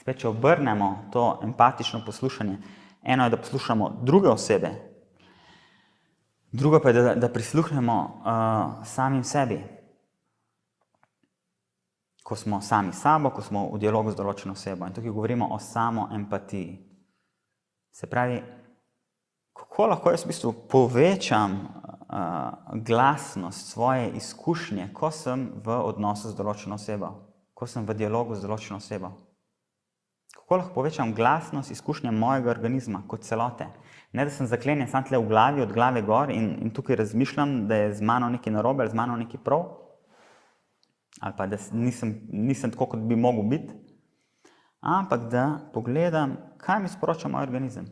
Spet, če obrnemo to empatično poslušanje, eno je, da poslušamo druge osebe, drugo pa je, da prisluhnemo samim sebi. Ko smo sami sabo, ko smo v dialogu z določeno osebo. In tukaj govorimo o samoempatiji. Se pravi, kako lahko jaz v bistvu povečam glasnost svoje izkušnje, ko sem v odnosu z določeno osebo, ko sem v dialogu z določeno osebo. Kako lahko povečam glasnost izkušnje mojega organizma kot celote. Ne, da sem zaklenjen sam tle v glavi, od glave gor in tukaj razmišljam, da je z mano nekaj narobe ali z mano nekaj prav, ali pa da nisem tako, kot bi mogel biti, ampak da pogledam, kaj mi sporoča moj organizem.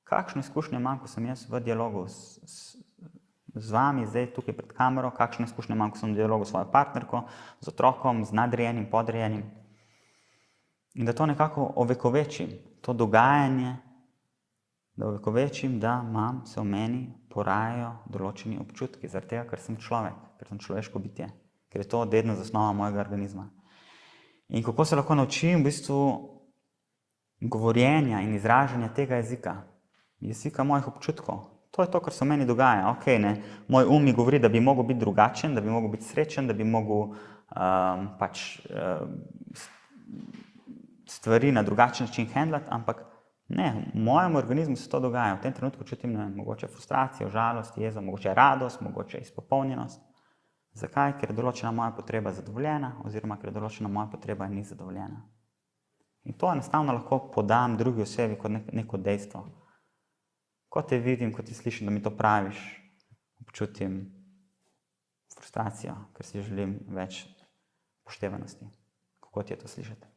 Kakšno izkušnje imam, ko sem jaz v dialogu z vami, zdaj tukaj pred kamero, kakšno izkušnje imam, ko sem v dialogu s svojo partnerko, z otrokom, z nadrejenim, podrejenim. In da to nekako ovekovečim, to dogajanje, da ovekovečim, da se v meni porajajo določeni občutki, zaradi tega, ker sem človek, ker sem človeško bitje, ker je to dedna zasnova mojega organizma. In kako se lahko naučim v bistvu govorjenja in izražanja tega jezika mojih občutkov. To je to, kar se v meni dogaja. Okay, ne? Moj mi govori, da bi mogel biti drugačen, da bi mogel biti srečen, da bi mogel stvari na drugačen način handlati, ampak ne, v mojem organizmu se to dogaja. V tem trenutku čutim mogoče frustracijo, žalost, jezo, mogoče radost, mogoče izpopolnjenost. Zakaj? Ker je določena moja potreba zadovoljena oziroma ker je določena moja potreba ni zadovoljena. In to enostavno lahko podam drugi osebi kot neko dejstvo. Ko te vidim, ko ti slišim, da mi to praviš, občutim frustracijo, ker si želim več upoštevanosti. Kako ti je to slišati?